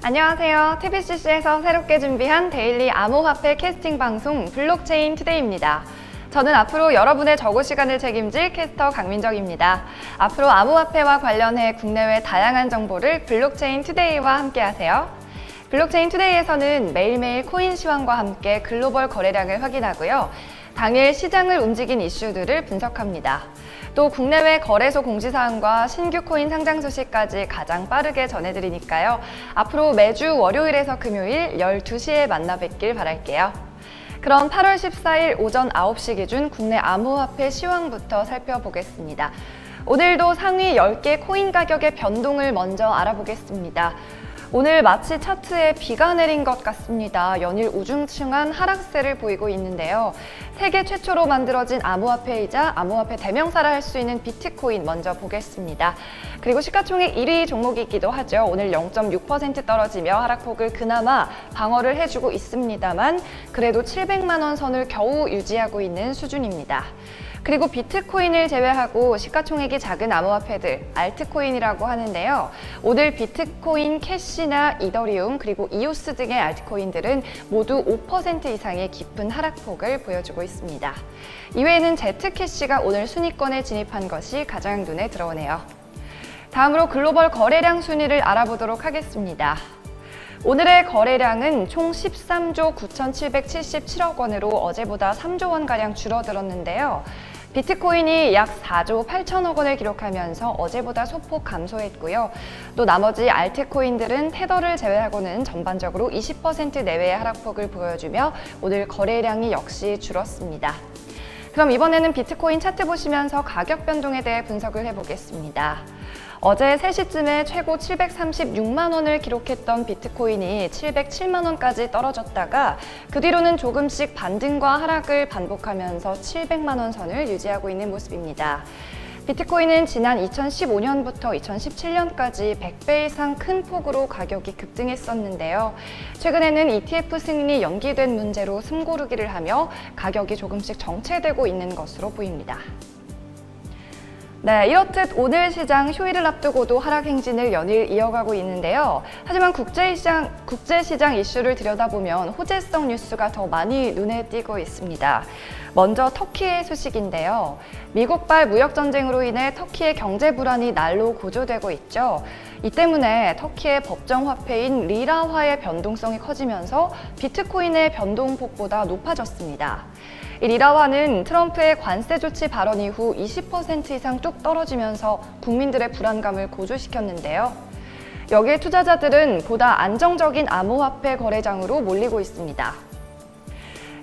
안녕하세요. TBCC에서 새롭게 준비한 데일리 암호화폐 캐스팅 방송 블록체인 투데이입니다. 저는 앞으로 여러분의 저고 시간을 책임질 캐스터 강민정입니다. 앞으로 암호화폐와 관련해 국내외 다양한 정보를 블록체인 투데이와 함께하세요. 블록체인 투데이에서는 매일매일 코인 시황과 함께 글로벌 거래량을 확인하고요. 당일 시장을 움직인 이슈들을 분석합니다. 또 국내외 거래소 공지사항과 신규 코인 상장 소식까지 가장 빠르게 전해드리니까요. 앞으로 매주 월요일에서 금요일 12시에 만나 뵙길 바랄게요. 그럼 8월 14일 오전 9시 기준 국내 암호화폐 시황부터 살펴보겠습니다. 오늘도 상위 10개 코인 가격의 변동을 먼저 알아보겠습니다. 오늘 마치 차트에 비가 내린 것 같습니다. 연일 우중충한 하락세를 보이고 있는데요. 세계 최초로 만들어진 암호화폐이자 암호화폐 대명사라 할 수 있는 비트코인 먼저 보겠습니다. 그리고 시가총액 1위 종목이기도 하죠. 오늘 0.6% 떨어지며 하락폭을 그나마 방어를 해주고 있습니다만 그래도 700만 원 선을 겨우 유지하고 있는 수준입니다. 그리고 비트코인을 제외하고 시가총액이 작은 암호화폐들, 알트코인이라고 하는데요. 오늘 비트코인 캐시나 이더리움 그리고 이오스 등의 알트코인들은 모두 5% 이상의 깊은 하락폭을 보여주고 있습니다. 이외에는 제트캐시가 오늘 순위권에 진입한 것이 가장 눈에 들어오네요. 다음으로 글로벌 거래량 순위를 알아보도록 하겠습니다. 오늘의 거래량은 총 13조 9,777억 원으로 어제보다 3조 원가량 줄어들었는데요. 비트코인이 약 4조 8천억 원을 기록하면서 어제보다 소폭 감소했고요. 또 나머지 알트코인들은 테더를 제외하고는 전반적으로 20% 내외의 하락폭을 보여주며 오늘 거래량이 역시 줄었습니다. 그럼 이번에는 비트코인 차트 보시면서 가격 변동에 대해 분석을 해보겠습니다. 어제 3시쯤에 최고 736만 원을 기록했던 비트코인이 707만 원까지 떨어졌다가 그 뒤로는 조금씩 반등과 하락을 반복하면서 700만 원 선을 유지하고 있는 모습입니다. 비트코인은 지난 2015년부터 2017년까지 100배 이상 큰 폭으로 가격이 급등했었는데요. 최근에는 ETF 승인이 연기된 문제로 숨고르기를 하며 가격이 조금씩 정체되고 있는 것으로 보입니다. 네, 이렇듯 오늘 시장 휴일을 앞두고도 하락 행진을 연일 이어가고 있는데요. 하지만 국제시장 이슈를 들여다보면 호재성 뉴스가 더 많이 눈에 띄고 있습니다. 먼저 터키의 소식인데요. 미국발 무역전쟁으로 인해 터키의 경제 불안이 날로 고조되고 있죠. 이 때문에 터키의 법정 화폐인 리라화의 변동성이 커지면서 비트코인의 변동폭보다 높아졌습니다. 이 리라화는 트럼프의 관세 조치 발언 이후 20% 이상 뚝 떨어지면서 국민들의 불안감을 고조시켰는데요. 여기에 투자자들은 보다 안정적인 암호화폐 거래장으로 몰리고 있습니다.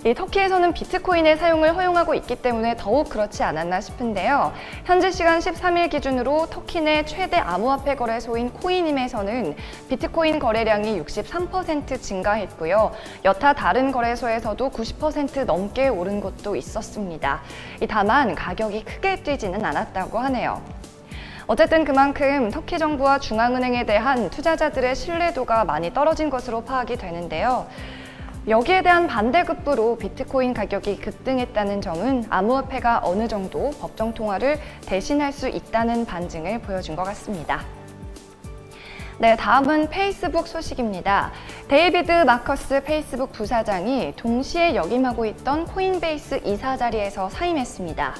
이 터키에서는 비트코인의 사용을 허용하고 있기 때문에 더욱 그렇지 않았나 싶은데요. 현지 시간 13일 기준으로 터키 내 최대 암호화폐 거래소인 코인임에서는 비트코인 거래량이 63% 증가했고요. 여타 다른 거래소에서도 90% 넘게 오른 곳도 있었습니다. 다만 가격이 크게 뛰지는 않았다고 하네요. 어쨌든 그만큼 터키 정부와 중앙은행에 대한 투자자들의 신뢰도가 많이 떨어진 것으로 파악이 되는데요. 여기에 대한 반대급부로 비트코인 가격이 급등했다는 점은 암호화폐가 어느 정도 법정 통화를 대신할 수 있다는 반증을 보여준 것 같습니다. 네, 다음은 페이스북 소식입니다. 데이비드 마커스 페이스북 부사장이 동시에 역임하고 있던 코인베이스 이사 자리에서 사임했습니다.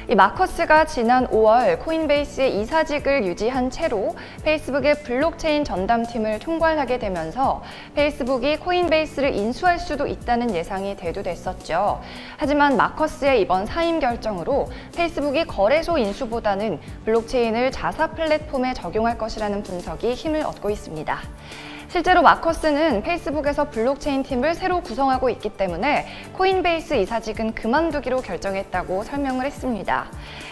이 마커스가 지난 5월 코인베이스의 이사직을 유지한 채로 페이스북의 블록체인 전담팀을 총괄하게 되면서 페이스북이 코인베이스를 인수할 수도 있다는 예상이 대두됐었죠. 하지만 마커스의 이번 사임 결정으로 페이스북이 거래소 인수보다는 블록체인을 자사 플랫폼에 적용할 것이라는 분석이 힘을 얻고 있습니다. 실제로 마커스는 페이스북에서 블록체인 팀을 새로 구성하고 있기 때문에 코인베이스 이사직은 그만두기로 결정했다고 설명을 했습니다.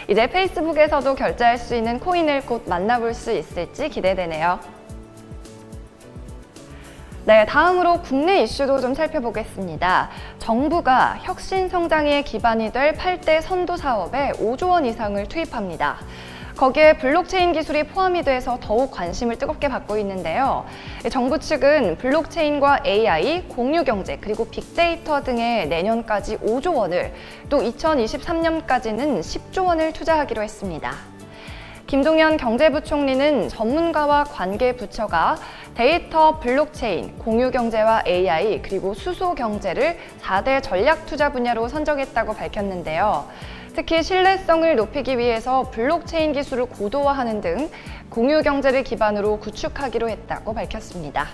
이제 페이스북에서도 결제할 수 있는 코인을 곧 만나볼 수 있을지 기대되네요. 네, 다음으로 국내 이슈도 좀 살펴보겠습니다. 정부가 혁신 성장의 기반이 될 8대 선도 사업에 5조 원 이상을 투입합니다. 거기에 블록체인 기술이 포함이 돼서 더욱 관심을 뜨겁게 받고 있는데요. 정부 측은 블록체인과 AI, 공유경제, 그리고 빅데이터 등에 내년까지 5조 원을, 또 2023년까지는 10조 원을 투자하기로 했습니다. 김동연 경제부총리는 전문가와 관계 부처가 데이터, 블록체인, 공유경제와 AI, 그리고 수소경제를 4대 전략 투자 분야로 선정했다고 밝혔는데요. 특히 신뢰성을 높이기 위해서 블록체인 기술을 고도화하는 등 공유경제를 기반으로 구축하기로 했다고 밝혔습니다.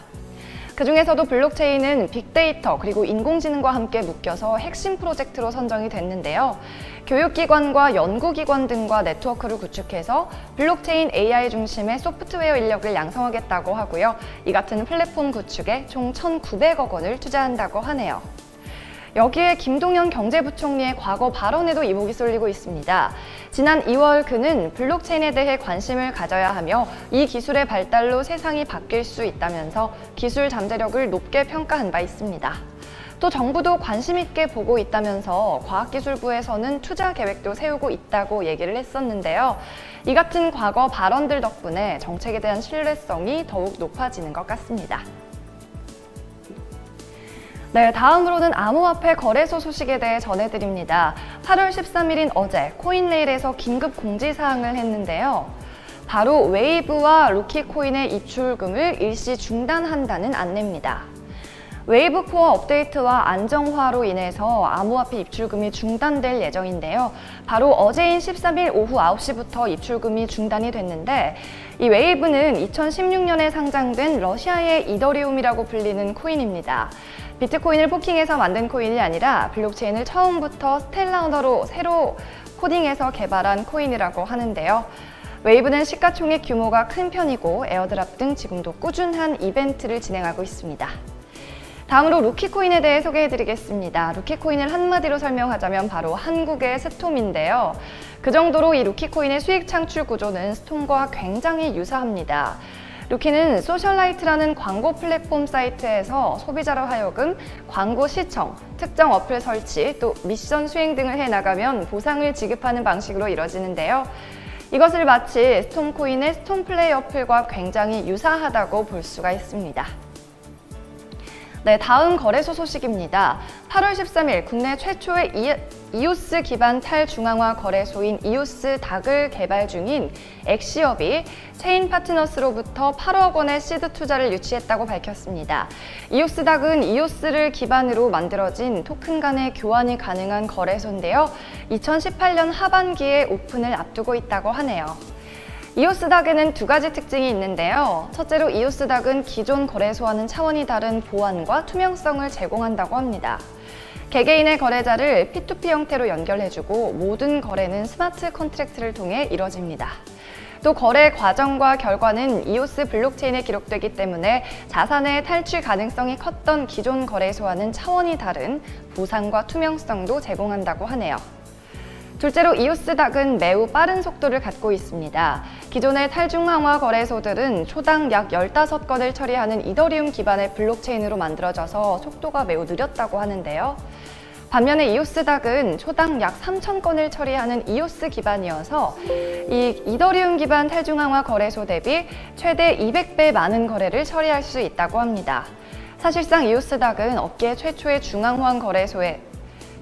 그중에서도 블록체인은 빅데이터 그리고 인공지능과 함께 묶여서 핵심 프로젝트로 선정이 됐는데요. 교육기관과 연구기관 등과 네트워크를 구축해서 블록체인 AI 중심의 소프트웨어 인력을 양성하겠다고 하고요. 이 같은 플랫폼 구축에 총 1,900억 원을 투자한다고 하네요. 여기에 김동연 경제부총리의 과거 발언에도 이목이 쏠리고 있습니다. 지난 2월 그는 블록체인에 대해 관심을 가져야 하며 이 기술의 발달로 세상이 바뀔 수 있다면서 기술 잠재력을 높게 평가한 바 있습니다. 또 정부도 관심 있게 보고 있다면서 과학기술부에서는 투자 계획도 세우고 있다고 얘기를 했었는데요. 이 같은 과거 발언들 덕분에 정책에 대한 신뢰성이 더욱 높아지는 것 같습니다. 네, 다음으로는 암호화폐 거래소 소식에 대해 전해드립니다. 8월 13일인 어제 코인레일에서 긴급 공지사항을 했는데요. 바로 웨이브와 루키코인의 입출금을 일시 중단한다는 안내입니다. 웨이브 코어 업데이트와 안정화로 인해서 암호화폐 입출금이 중단될 예정인데요. 바로 어제인 13일 오후 9시부터 입출금이 중단이 됐는데 이 웨이브는 2016년에 상장된 러시아의 이더리움이라고 불리는 코인입니다. 비트코인을 포킹해서 만든 코인이 아니라 블록체인을 처음부터 스텔라 언어로 새로 코딩해서 개발한 코인이라고 하는데요. 웨이브는 시가총액 규모가 큰 편이고 에어드랍 등 지금도 꾸준한 이벤트를 진행하고 있습니다. 다음으로 루키코인에 대해 소개해드리겠습니다. 루키코인을 한마디로 설명하자면 바로 한국의 스톰인데요. 그 정도로 이 루키코인의 수익 창출 구조는 스톰과 굉장히 유사합니다. 루키는 소셜라이트라는 광고 플랫폼 사이트에서 소비자로 하여금 광고 시청, 특정 어플 설치, 또 미션 수행 등을 해나가면 보상을 지급하는 방식으로 이뤄지는데요. 이것을 마치 스톰코인의 스톰플레이 어플과 굉장히 유사하다고 볼 수가 있습니다. 네, 다음 거래소 소식입니다. 8월 13일 국내 최초의 이오스 기반 탈중앙화 거래소인 이오스 닥을 개발 중인 엑시업이 체인 파트너스로부터 8억 원의 시드 투자를 유치했다고 밝혔습니다. 이오스 닥은 이오스를 기반으로 만들어진 토큰 간의 교환이 가능한 거래소인데요. 2018년 하반기에 오픈을 앞두고 있다고 하네요. 이오스 닥에는 두 가지 특징이 있는데요. 첫째로 이오스 닥은 기존 거래소와는 차원이 다른 보안과 투명성을 제공한다고 합니다. 개개인의 거래자를 P2P 형태로 연결해주고 모든 거래는 스마트 컨트랙트를 통해 이뤄집니다. 또 거래 과정과 결과는 이오스 블록체인에 기록되기 때문에 자산의 탈취 가능성이 컸던 기존 거래소와는 차원이 다른 보상과 투명성도 제공한다고 하네요. 둘째로 이오스 닥은 매우 빠른 속도를 갖고 있습니다. 기존의 탈중앙화 거래소들은 초당 약 15건을 처리하는 이더리움 기반의 블록체인으로 만들어져서 속도가 매우 느렸다고 하는데요. 반면에 이오스 닥은 초당 약 3,000건을 처리하는 이오스 기반이어서 이 이더리움 기반 탈중앙화 거래소 대비 최대 200배 많은 거래를 처리할 수 있다고 합니다. 사실상 이오스 닥은 업계 최초의 중앙화 거래소에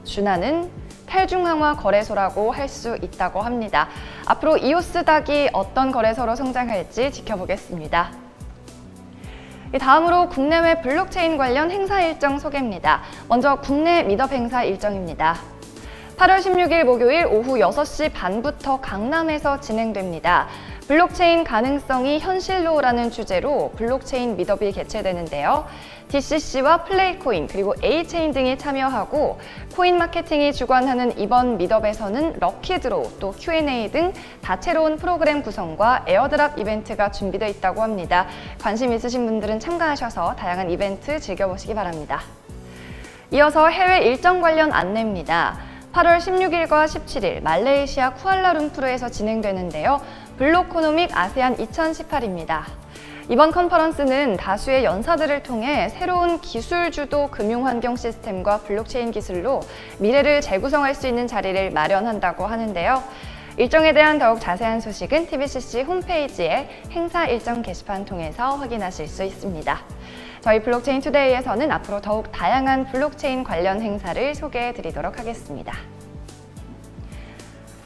준하는 탈중앙화 거래소라고 할 수 있다고 합니다. 앞으로 이오스 닥이 어떤 거래소로 성장할지 지켜보겠습니다. 다음으로 국내외 블록체인 관련 행사 일정 소개입니다. 먼저 국내 미덥 행사 일정입니다. 8월 16일 목요일 오후 6시 반부터 강남에서 진행됩니다. 블록체인 가능성이 현실로라는 주제로 블록체인 미덥이 개최되는데요. DCC와 플레이코인 그리고 A체인 등이 참여하고 코인 마케팅이 주관하는 이번 미덥에서는 럭키드로우 또 Q&A 등 다채로운 프로그램 구성과 에어드랍 이벤트가 준비되어 있다고 합니다. 관심 있으신 분들은 참가하셔서 다양한 이벤트 즐겨보시기 바랍니다. 이어서 해외 일정 관련 안내입니다. 8월 16일과 17일 말레이시아 쿠알라룸푸르에서 진행되는데요. 블록코노믹 아세안 2018입니다. 이번 컨퍼런스는 다수의 연사들을 통해 새로운 기술주도 금융환경 시스템과 블록체인 기술로 미래를 재구성할 수 있는 자리를 마련한다고 하는데요. 일정에 대한 더욱 자세한 소식은 TBCC 홈페이지의 행사 일정 게시판 통해서 확인하실 수 있습니다. 저희 블록체인 투데이에서는 앞으로 더욱 다양한 블록체인 관련 행사를 소개해 드리도록 하겠습니다.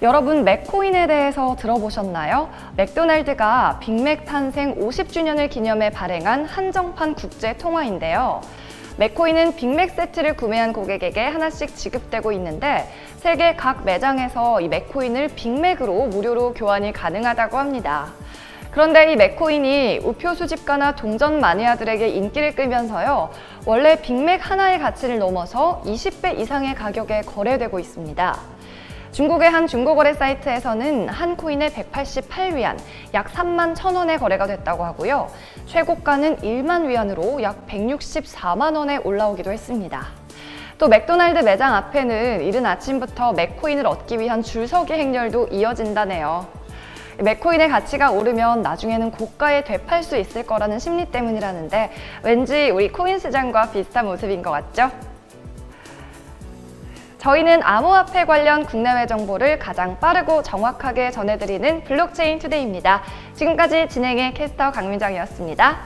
여러분, 맥코인에 대해서 들어보셨나요? 맥도날드가 빅맥 탄생 50주년을 기념해 발행한 한정판 국제 통화인데요. 맥코인은 빅맥 세트를 구매한 고객에게 하나씩 지급되고 있는데 세계 각 매장에서 이 맥코인을 빅맥으로 무료로 교환이 가능하다고 합니다. 그런데 이 맥코인이 우표 수집가나 동전 마니아들에게 인기를 끌면서요, 원래 빅맥 하나의 가치를 넘어서 20배 이상의 가격에 거래되고 있습니다. 중국의 한 중고거래 사이트에서는 한 코인에 188위안, 약 3만 1,000원에 거래가 됐다고 하고요. 최고가는 1만 위안으로 약 164만 원에 올라오기도 했습니다. 또 맥도날드 매장 앞에는 이른 아침부터 맥코인을 얻기 위한 줄서기 행렬도 이어진다네요. 맥코인의 가치가 오르면 나중에는 고가에 되팔 수 있을 거라는 심리 때문이라는데 왠지 우리 코인 시장과 비슷한 모습인 것 같죠? 저희는 암호화폐 관련 국내외 정보를 가장 빠르고 정확하게 전해드리는 블록체인 투데이입니다. 지금까지 진행의 캐스터 강민정이었습니다.